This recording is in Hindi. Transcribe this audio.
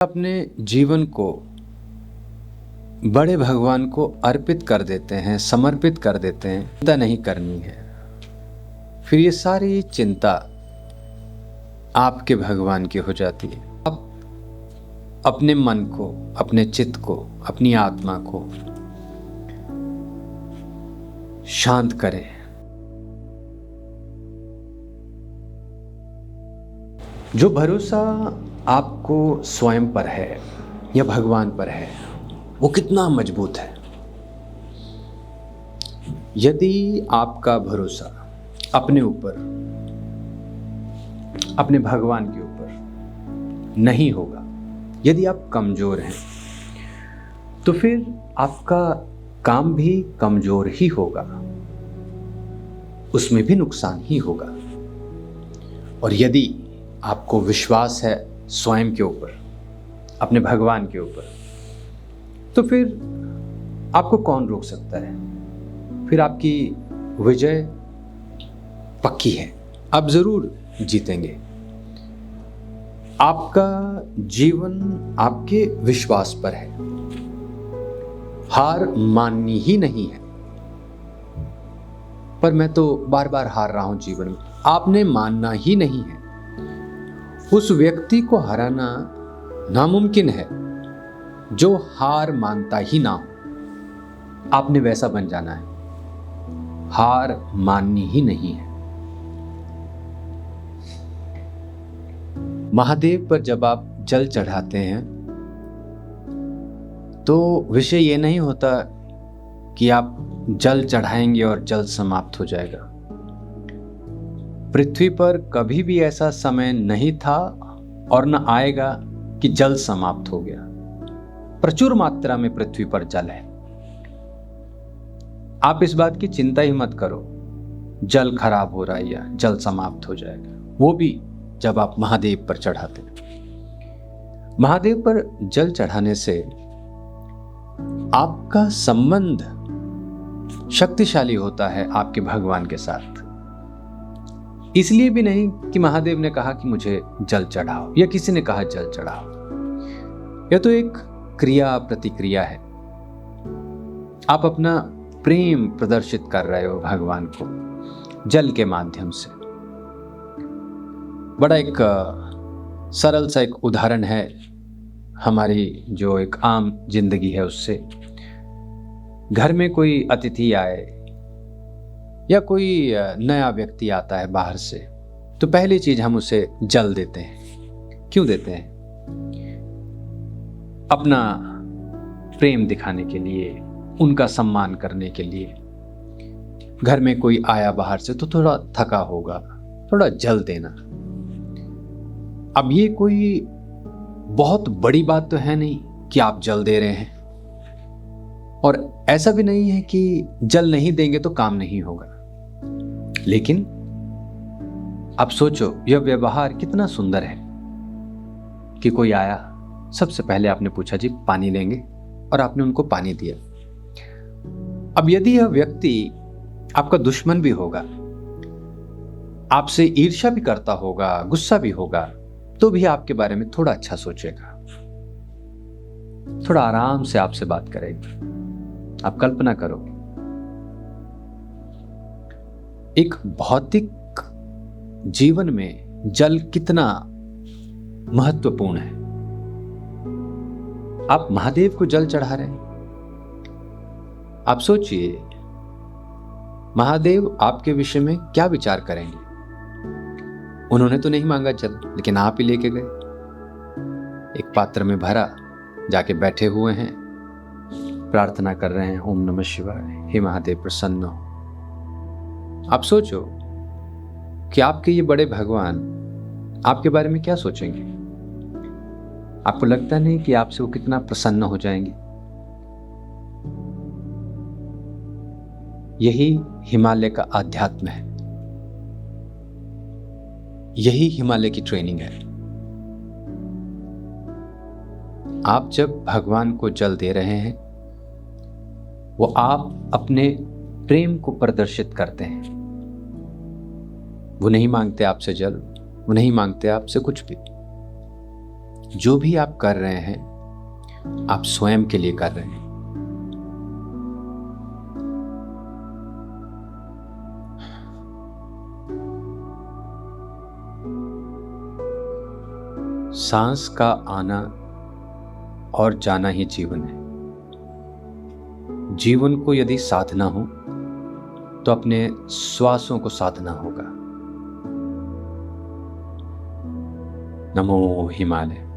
अपने जीवन को बड़े भगवान को अर्पित कर देते हैं, समर्पित कर देते हैं, चिंता नहीं करनी है। फिर ये सारी चिंता आपके भगवान की हो जाती है। आप अपने मन को, अपने चित्त को, अपनी आत्मा को शांत करें। जो भरोसा आपको स्वयं पर है या भगवान पर है, वो कितना मजबूत है। यदि आपका भरोसा अपने ऊपर, अपने भगवान के ऊपर नहीं होगा, यदि आप कमजोर हैं, तो फिर आपका काम भी कमजोर ही होगा, उसमें भी नुकसान ही होगा। और यदि आपको विश्वास है स्वयं के ऊपर, अपने भगवान के ऊपर, तो फिर आपको कौन रोक सकता है? फिर आपकी विजय पक्की है, आप जरूर जीतेंगे। आपका जीवन आपके विश्वास पर है, हार माननी ही नहीं है। पर मैं तो बार बार हार रहा हूं जीवन में, आपने मानना ही नहीं है। उस व्यक्ति को हराना नामुमकिन है जो हार मानता ही ना हो। आपने वैसा बन जाना है, हार माननी ही नहीं है। महादेव पर जब आप जल चढ़ाते हैं तो विषय ये नहीं होता कि आप जल चढ़ाएंगे और जल समाप्त हो जाएगा। पृथ्वी पर कभी भी ऐसा समय नहीं था और न आएगा कि जल समाप्त हो गया। प्रचुर मात्रा में पृथ्वी पर जल है। आप इस बात की चिंता ही मत करो जल खराब हो रहा है या जल समाप्त हो जाएगा, वो भी जब आप महादेव पर चढ़ाते हैं। महादेव पर जल चढ़ाने से आपका संबंध शक्तिशाली होता है आपके भगवान के साथ। इसलिए भी नहीं कि महादेव ने कहा कि मुझे जल चढ़ाओ या किसी ने कहा जल चढ़ाओ। यह तो एक क्रिया प्रतिक्रिया है। आप अपना प्रेम प्रदर्शित कर रहे हो भगवान को जल के माध्यम से। बड़ा एक सरल सा एक उदाहरण है हमारी जो एक आम जिंदगी है उससे। घर में कोई अतिथि आए या कोई नया व्यक्ति आता है बाहर से, तो पहली चीज हम उसे जल देते हैं। क्यों देते हैं? अपना प्रेम दिखाने के लिए, उनका सम्मान करने के लिए। घर में कोई आया बाहर से तो थोड़ा थका होगा, थोड़ा जल देना। अब ये कोई बहुत बड़ी बात तो है नहीं कि आप जल दे रहे हैं, और ऐसा भी नहीं है कि जल नहीं देंगे तो काम नहीं होगा। लेकिन अब सोचो, यह व्यवहार कितना सुंदर है कि कोई आया, सबसे पहले आपने पूछा जी पानी लेंगे, और आपने उनको पानी दिया। अब यदि यह व्यक्ति आपका दुश्मन भी होगा, आपसे ईर्ष्या भी करता होगा, गुस्सा भी होगा, तो भी आपके बारे में थोड़ा अच्छा सोचेगा, थोड़ा आराम से आपसे बात करेगा। आप कल्पना करो, एक भौतिक जीवन में जल कितना महत्वपूर्ण है। आप महादेव को जल चढ़ा रहे हैं। आप सोचिए महादेव आपके विषय में क्या विचार करेंगे। उन्होंने तो नहीं मांगा जल, लेकिन आप ही लेके गए, एक पात्र में भरा, जाके बैठे हुए हैं, प्रार्थना कर रहे हैं, ओम नमः शिवाय, हे महादेव प्रसन्न हो। आप सोचो कि आपके ये बड़े भगवान आपके बारे में क्या सोचेंगे। आपको लगता नहीं कि आपसे वो कितना प्रसन्न हो जाएंगे? यही हिमालय का आध्यात्म है, यही हिमालय की ट्रेनिंग है। आप जब भगवान को जल दे रहे हैं, वो आप अपने प्रेम को प्रदर्शित करते हैं। वो नहीं मांगते आपसे जल, वो नहीं मांगते आपसे कुछ भी। जो भी आप कर रहे हैं, आप स्वयं के लिए कर रहे हैं। सांस का आना और जाना ही जीवन है। जीवन को यदि साधना हो तो अपने श्वासों को साधना होगा। नमो हिमालय।